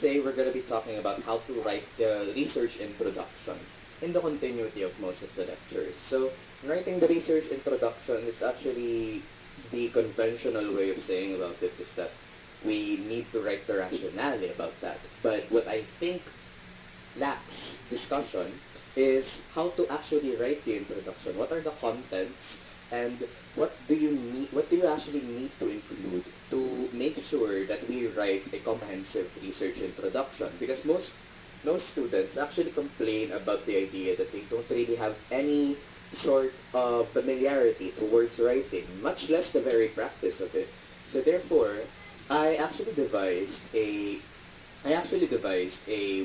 today we're going to be talking about how to write the research introduction in the continuity of most of the lectures. So, writing the research introduction is actually the conventional way of saying about it is that we need to write the rationale about that. But what I think lacks discussion is how to actually write the introduction. What are the contents and what do you actually need to include to make sure that we write a comprehensive research introduction? Because most students actually complain about the idea that they don't really have any sort of familiarity towards writing, much less the very practice of it. So therefore, I actually devised a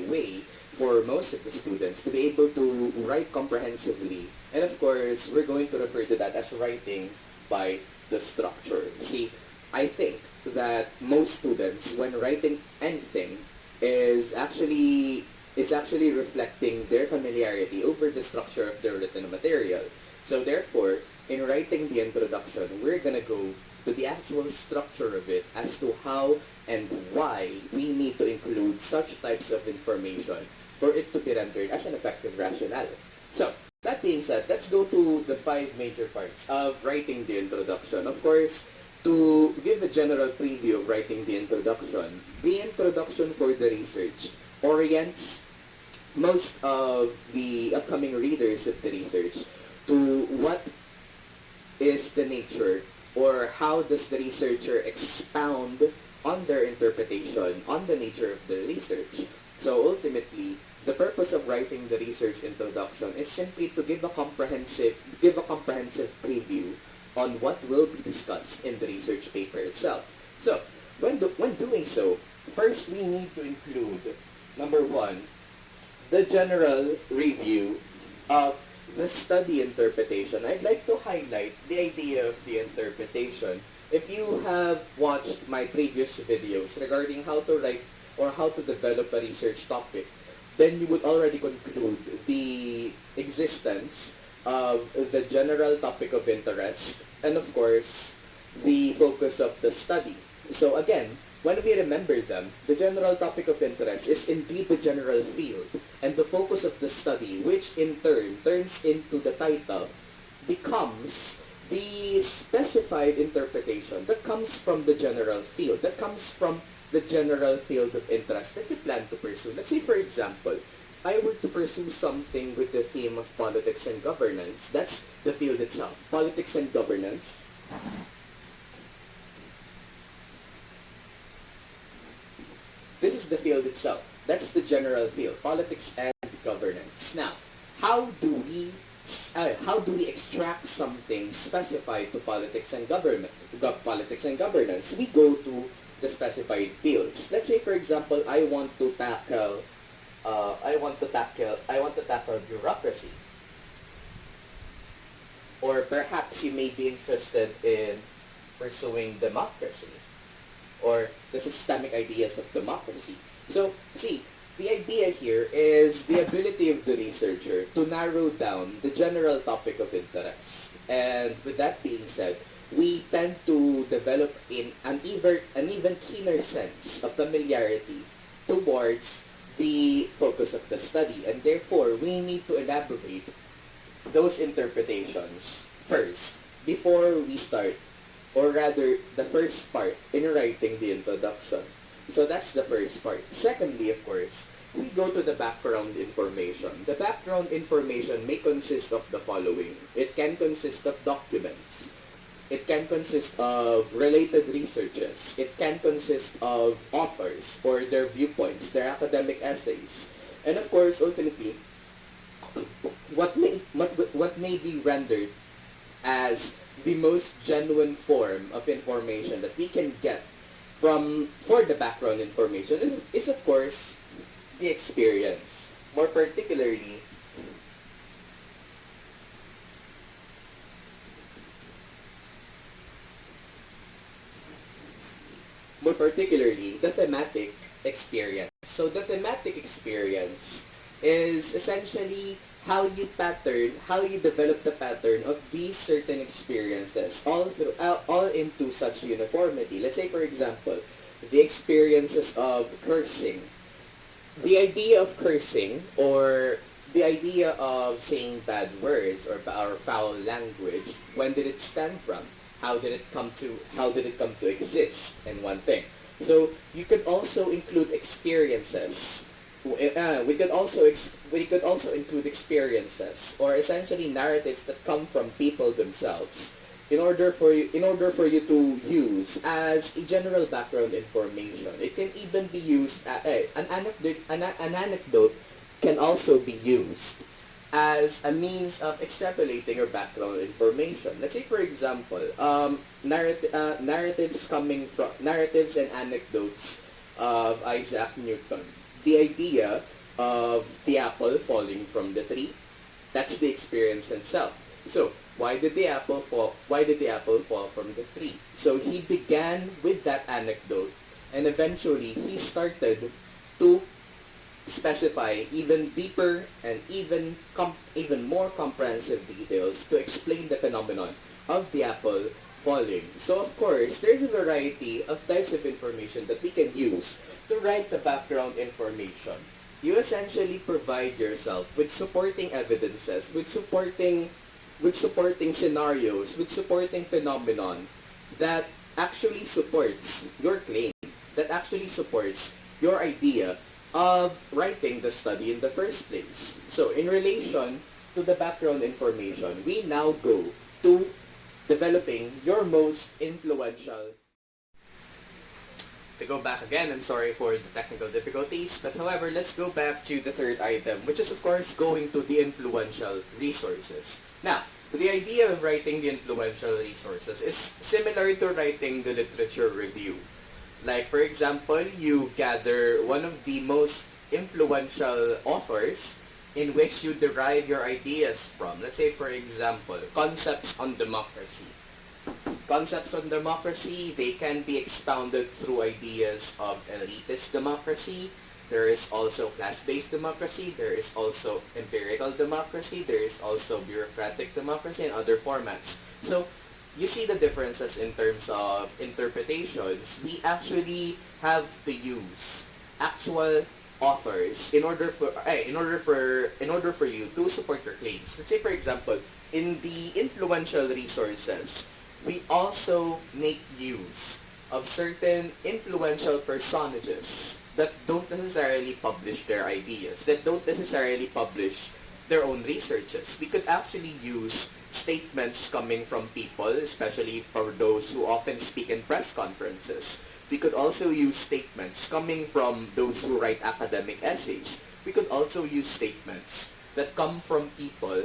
way for most of the students to be able to write comprehensively. And of course, we're going to refer to that as writing by the structure. See, I think that most students, when writing anything, is actually reflecting their familiarity over the structure of their written material. So therefore, in writing the introduction, we're gonna go to the actual structure of it as to how and why we need to include such types of information for it to be rendered as an effective rationale. So, that being said, let's go to the 5 major parts of writing the introduction. Of course, to give a general preview of writing the introduction for the research orients most of the upcoming readers of the research to what is the nature or how does the researcher expound on their interpretation on the nature of the research. So ultimately, the purpose of writing the research introduction is simply to give a comprehensive preview on what will be discussed in the research paper itself. So, when doing so, first we need to include, number 1, the general review of the study interpretation. I'd like to highlight the idea of the interpretation. If you have watched my previous videos regarding how to write or how to develop a research topic, then you would already conclude the existence of the general topic of interest and of course the focus of the study. So again, when we remember them, the general topic of interest is indeed the general field, and the focus of the study, which in turn turns into the title, becomes the specified interpretation that comes from the general field, that comes from the general field of interest that you plan to pursue. Let's say, for example, I were to pursue something with the theme of politics and governance. That's the field itself. Politics and governance. This is the field itself. That's the general field, politics and governance. Now, how do we extract something specified to politics and governance? We go to the specified fields. Let's say, for example, I want to tackle bureaucracy, or perhaps you may be interested in pursuing democracy, or the systemic ideas of democracy. So, see, the idea here is the ability of the researcher to narrow down the general topic of interest. And with that being said, we tend to develop an even keener sense of familiarity towards the focus of the study. And therefore, we need to elaborate those interpretations first before we start, or rather, the first part in writing the introduction. So that's the first part. Secondly, of course, we go to the background information. The background information may consist of the following. It can consist of documents. It can consist of related researches. It can consist of authors or their viewpoints, their academic essays. And of course, ultimately, what may be rendered as the most genuine form of information that we can get for the background information is of course the experience. More particularly, the thematic experience. So the thematic experience is essentially how you develop the pattern of these certain experiences all into such uniformity. Let's say, for example, the experiences of cursing, the idea of cursing, or the idea of saying bad words or foul language, when did it stem from? How did it come to exist? And one thing. So you could also include experiences. We could also include experiences, or essentially narratives that come from people themselves, in order for you to use as a general background information. It can even be used an anecdote can also be used as a means of extrapolating your background information. Let's say, for example, narratives and anecdotes of Isaac Newton. The idea of the apple falling from the tree, that's the experience itself. So, why did the apple fall? Why did the apple fall from the tree? So he began with that anecdote, and eventually he started to specify even deeper and even more comprehensive details to explain the phenomenon of the apple falling. So of course, there's a variety of types of information that we can use to write the background information. You essentially provide yourself with supporting evidences, with supporting scenarios, with supporting phenomenon that actually supports your claim, that actually supports your idea of writing the study in the first place. So in relation to the background information, we now go to developing your most influential. To go back again, I'm sorry for the technical difficulties, but however, let's go back to the third item, which is of course going to the influential resources. Now, the idea of writing the influential resources is similar to writing the literature review. Like, for example, you gather one of the most influential authors in which you derive your ideas from. Let's say, for example, Concepts on Democracy. Concepts on democracy, they can be expounded through ideas of elitist democracy. There is also class-based democracy. There is also empirical democracy. There is also bureaucratic democracy and other formats. So, you see the differences in terms of interpretations. We actually have to use actual authors in order for you to support your claims. Let's say, for example, in the influential resources, we also make use of certain influential personages that don't necessarily publish their ideas, that don't necessarily publish their own researches. We could actually use statements coming from people, especially for those who often speak in press conferences. We could also use statements coming from those who write academic essays. We could also use statements that come from people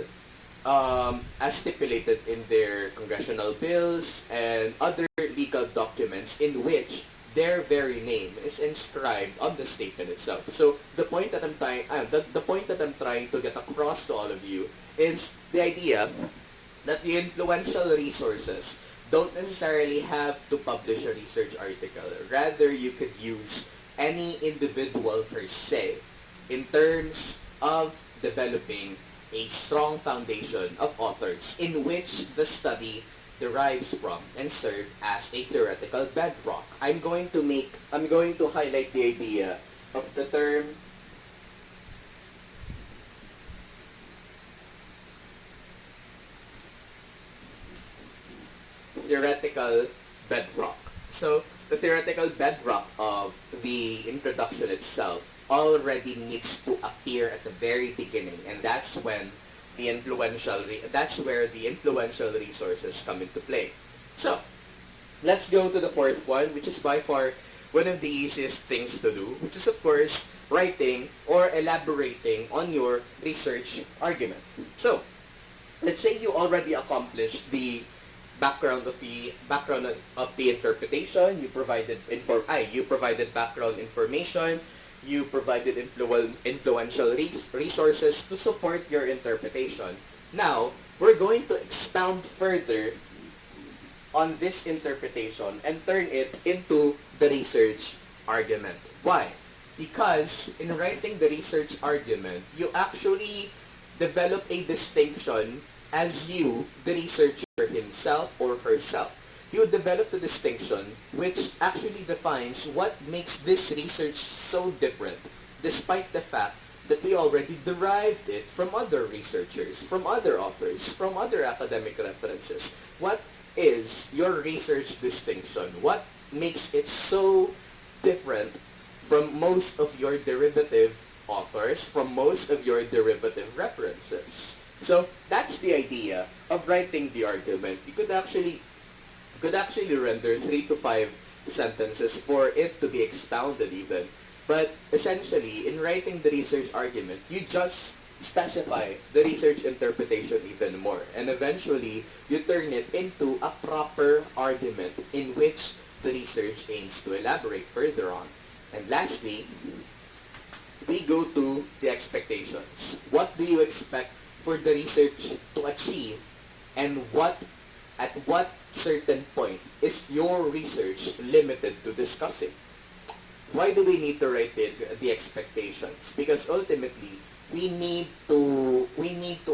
as stipulated in their congressional bills and other legal documents in which their very name is inscribed on the statement itself. So the point that I'm trying to get across to all of you is the idea that the influential resources don't necessarily have to publish a research article. Rather, you could use any individual per se in terms of developing a strong foundation of authors in which the study derives from and serve as a theoretical bedrock. I'm going to highlight the idea of the term theoretical bedrock. So the theoretical bedrock of the introduction itself already needs to appear at the very beginning, and that's where the influential resources come into play. So let's go to the fourth one, which is by far one of the easiest things to do, which is of course writing or elaborating on your research argument. So let's say you already accomplished the background of the interpretation. You provided background information. You provided influential resources to support your interpretation. Now, we're going to expound further on this interpretation and turn it into the research argument. Why? Because in writing the research argument, you actually develop a distinction as you, the researcher himself or herself. You develop the distinction which actually defines what makes this research so different despite the fact that we already derived it from other researchers, from other authors, from other academic references. What is your research distinction? What makes it so different from most of your derivative authors, from most of your derivative references? So that's the idea of writing the argument. You could actually render 3 to 5 sentences for it to be expounded even. But essentially, in writing the research argument, you just specify the research interpretation even more. And eventually, you turn it into a proper argument in which the research aims to elaborate further on. And lastly, we go to the expectations. What do you expect for the research to achieve, and at what certain point is your research limited to discussing? Why do we need to write the expectations? Because ultimately, we need to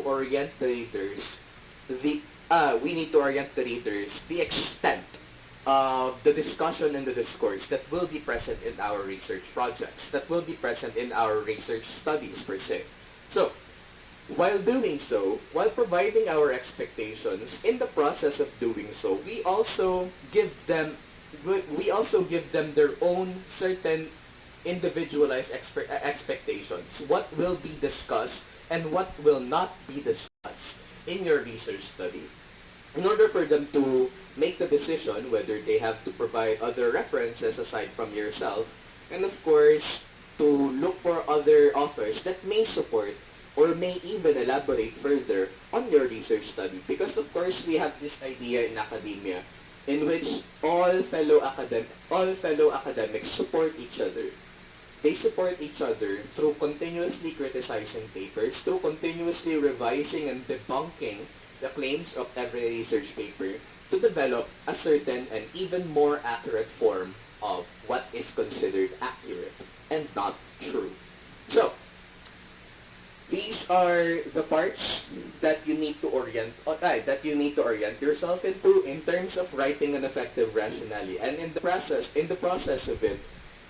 orient the readers the extent of the discussion and the discourse that will be present in our research projects, that will be present in our research studies per se. So, while doing so, while providing our expectations, in the process of doing so, we also give them their own certain individualized expectations. What will be discussed and what will not be discussed in your research study. In order for them to make the decision whether they have to provide other references aside from yourself, and of course, to look for other authors that may support or may even elaborate further on your research study. Because of course, we have this idea in academia in which all fellow academics support each other. They support each other through continuously criticizing papers, through continuously revising and debunking the claims of every research paper to develop a certain and even more accurate form of what is considered accurate and not true. So, these are the parts that you need to orient yourself into in terms of writing an effective rationale. And in the process of it,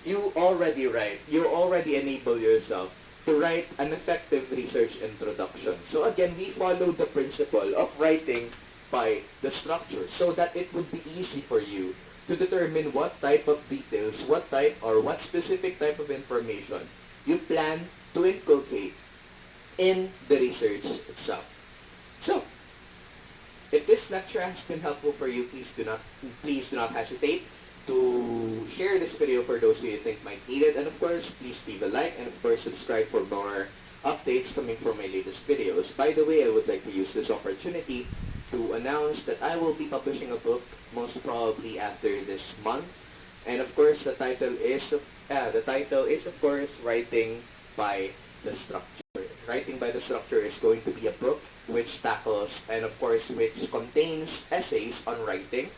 you already enable yourself to write an effective research introduction. So again, we follow the principle of writing by the structure so that it would be easy for you to determine what type of details, what specific type of information you plan to inculcate in the research itself. So, if this lecture has been helpful for you, please do not hesitate to share this video for those who you think might need it. And of course, please leave a like and of course subscribe for more updates coming from my latest videos. By the way, I would like to use this opportunity to announce that I will be publishing a book most probably after this month. And of course, the title is of course Writing by the Structure. Writing by the Structure is going to be a book which tackles and of course which contains essays on writing,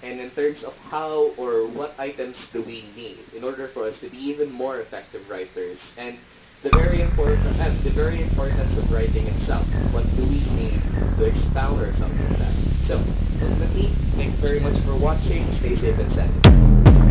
and in terms of how or what items do we need in order for us to be even more effective writers, and the very importance of writing itself. What do we need to expound ourselves from that? So ultimately, thank you very much for watching. Stay safe and sanity.